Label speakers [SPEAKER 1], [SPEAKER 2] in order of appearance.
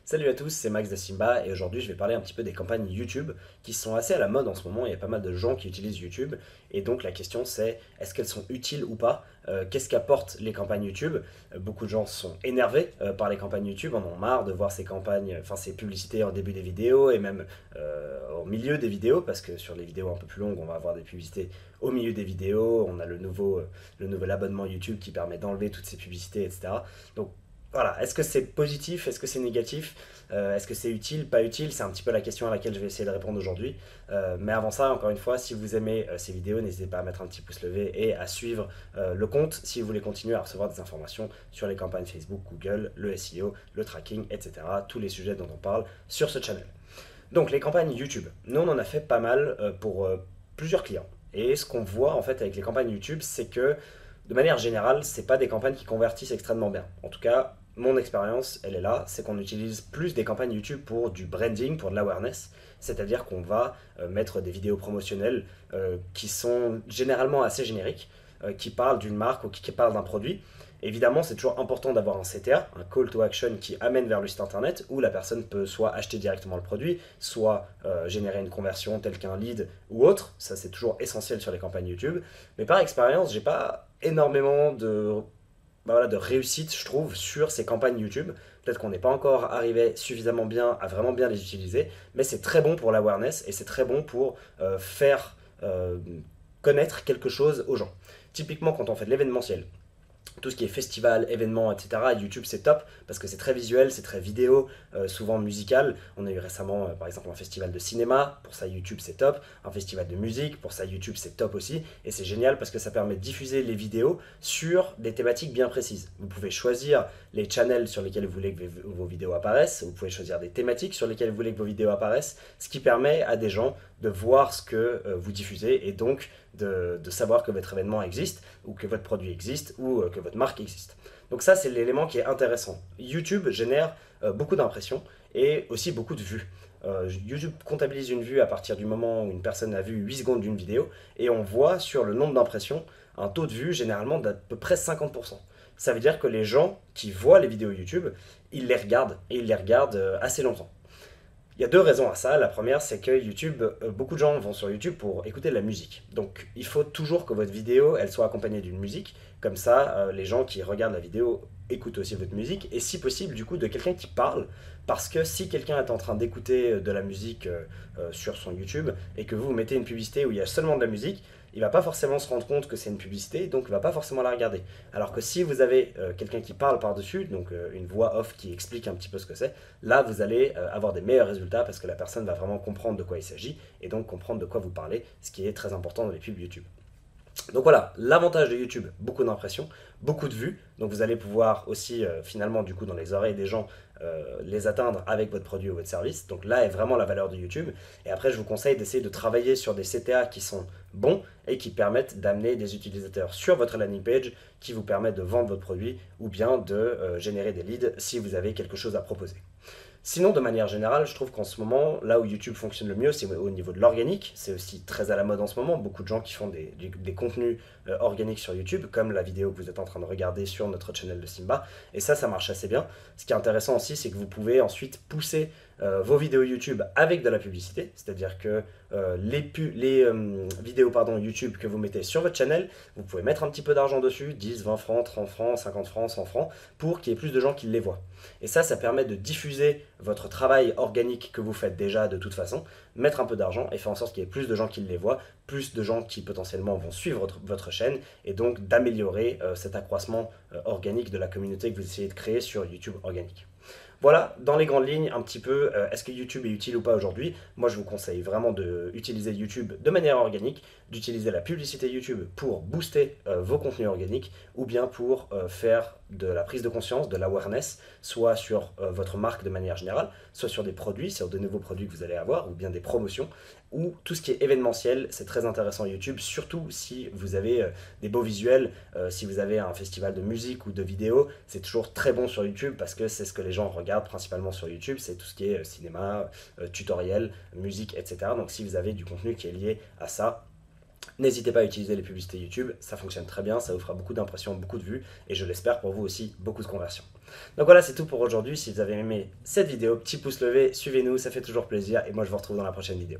[SPEAKER 1] Salut à tous, c'est Max de Simba et aujourd'hui je vais parler un petit peu des campagnes YouTube qui sont assez à la mode en ce moment. Il y a pas mal de gens qui utilisent YouTube et donc la question c'est est-ce qu'elles sont utiles ou pas. Qu'est-ce qu'apportent les campagnes YouTube. Beaucoup de gens sont énervés par les campagnes YouTube, en ont marre de voir ces campagnes, enfin ces publicités en début des vidéos et même au milieu des vidéos, parce que sur les vidéos un peu plus longues on va avoir des publicités au milieu des vidéos. On a le nouvel abonnement YouTube qui permet d'enlever toutes ces publicités, etc. Donc voilà, est-ce que c'est positif, est-ce que c'est négatif, est-ce que c'est utile, pas utile, c'est un petit peu la question à laquelle je vais essayer de répondre aujourd'hui. Mais avant ça, encore une fois, si vous aimez ces vidéos, n'hésitez pas à mettre un petit pouce levé et à suivre le compte si vous voulez continuer à recevoir des informations sur les campagnes Facebook, Google, le SEO, le tracking, etc. Tous les sujets dont on parle sur ce channel. Donc les campagnes YouTube, nous on en a fait pas mal pour plusieurs clients. Et ce qu'on voit en fait avec les campagnes YouTube, c'est que de manière générale, c'est pas des campagnes qui convertissent extrêmement bien. En tout cas, mon expérience, elle est là, c'est qu'on utilise plus des campagnes YouTube pour du branding, pour de l'awareness, c'est-à-dire qu'on va mettre des vidéos promotionnelles qui sont généralement assez génériques, qui parlent d'une marque ou qui parlent d'un produit. Évidemment, c'est toujours important d'avoir un CTA, un call to action qui amène vers le site internet où la personne peut soit acheter directement le produit, soit générer une conversion telle qu'un lead ou autre. Ça, c'est toujours essentiel sur les campagnes YouTube. Mais par expérience, j'ai pas énormément de réussite, je trouve, sur ces campagnes YouTube. Peut-être qu'on n'est pas encore arrivé suffisamment bien à vraiment bien les utiliser, mais c'est très bon pour l'awareness et c'est très bon pour faire connaître quelque chose aux gens. Typiquement, quand on fait de l'événementiel, tout ce qui est festival, événements, etc. YouTube c'est top parce que c'est très visuel, c'est très vidéo, souvent musical. On a eu récemment par exemple un festival de cinéma, pour ça YouTube c'est top. Un festival de musique, pour ça YouTube c'est top aussi. Et c'est génial parce que ça permet de diffuser les vidéos sur des thématiques bien précises. Vous pouvez choisir les channels sur lesquels vous voulez que vos vidéos apparaissent, vous pouvez choisir des thématiques sur lesquelles vous voulez que vos vidéos apparaissent, ce qui permet à des gens de voir ce que vous diffusez et donc de savoir que votre événement existe ou que votre produit existe ou que votre marque existe. Donc ça, c'est l'élément qui est intéressant. YouTube génère beaucoup d'impressions et aussi beaucoup de vues. YouTube comptabilise une vue à partir du moment où une personne a vu 8 secondes d'une vidéo et on voit sur le nombre d'impressions un taux de vue généralement d'à peu près 50%. Ça veut dire que les gens qui voient les vidéos YouTube, ils les regardent et ils les regardent assez longtemps. Il y a deux raisons à ça. La première, c'est que YouTube, beaucoup de gens vont sur YouTube pour écouter de la musique. Donc, il faut toujours que votre vidéo, elle soit accompagnée d'une musique. Comme ça, les gens qui regardent la vidéo écoutent aussi votre musique. Et si possible, du coup, de quelqu'un qui parle. Parce que si quelqu'un est en train d'écouter de la musique sur son YouTube et que vous mettez une publicité où il y a seulement de la musique, il va pas forcément se rendre compte que c'est une publicité, donc il va pas forcément la regarder. Alors que si vous avez quelqu'un qui parle par-dessus, donc une voix off qui explique un petit peu ce que c'est, là vous allez avoir des meilleurs résultats parce que la personne va vraiment comprendre de quoi il s'agit et donc comprendre de quoi vous parlez, ce qui est très important dans les pubs YouTube. Donc voilà, l'avantage de YouTube, beaucoup d'impressions, beaucoup de vues. Donc vous allez pouvoir aussi finalement du coup dans les oreilles des gens les atteindre avec votre produit ou votre service. Donc là est vraiment la valeur de YouTube. Et après je vous conseille d'essayer de travailler sur des CTA qui sont bons et qui permettent d'amener des utilisateurs sur votre landing page, qui vous permettent de vendre votre produit ou bien de générer des leads si vous avez quelque chose à proposer. Sinon, de manière générale, je trouve qu'en ce moment, là où YouTube fonctionne le mieux, c'est au niveau de l'organique. C'est aussi très à la mode en ce moment. Beaucoup de gens qui font des contenus organiques sur YouTube, comme la vidéo que vous êtes en train de regarder sur notre channel de Simba. Et ça marche assez bien. Ce qui est intéressant aussi, c'est que vous pouvez ensuite pousser vos vidéos YouTube avec de la publicité. C'est-à-dire que les vidéos YouTube que vous mettez sur votre channel, vous pouvez mettre un petit peu d'argent dessus, 10, 20 francs, 30 francs, 50 francs, 100 francs, pour qu'il y ait plus de gens qui les voient. Et ça permet de diffuser votre travail organique que vous faites déjà de toute façon, mettre un peu d'argent et faire en sorte qu'il y ait plus de gens qui les voient, plus de gens qui potentiellement vont suivre votre chaîne et donc d'améliorer cet accroissement organique de la communauté que vous essayez de créer sur YouTube organique. Voilà, dans les grandes lignes, un petit peu, est-ce que YouTube est utile ou pas aujourd'hui? Moi, je vous conseille vraiment d'utiliser YouTube de manière organique, d'utiliser la publicité YouTube pour booster vos contenus organiques ou bien pour faire de la prise de conscience, de l'awareness, soit sur votre marque de manière générale, soit sur des produits, sur de nouveaux produits que vous allez avoir, ou bien des promotions, ou tout ce qui est événementiel, c'est très intéressant YouTube, surtout si vous avez des beaux visuels, si vous avez un festival de musique ou de vidéo, c'est toujours très bon sur YouTube parce que c'est ce que les gens regardent principalement sur YouTube, c'est tout ce qui est cinéma, tutoriel, musique, etc. Donc si vous avez du contenu qui est lié à ça, n'hésitez pas à utiliser les publicités YouTube, ça fonctionne très bien, ça vous fera beaucoup d'impressions, beaucoup de vues, et je l'espère pour vous aussi, beaucoup de conversions. Donc voilà, c'est tout pour aujourd'hui. Si vous avez aimé cette vidéo, petit pouce levé, suivez-nous, ça fait toujours plaisir. Et moi, je vous retrouve dans la prochaine vidéo.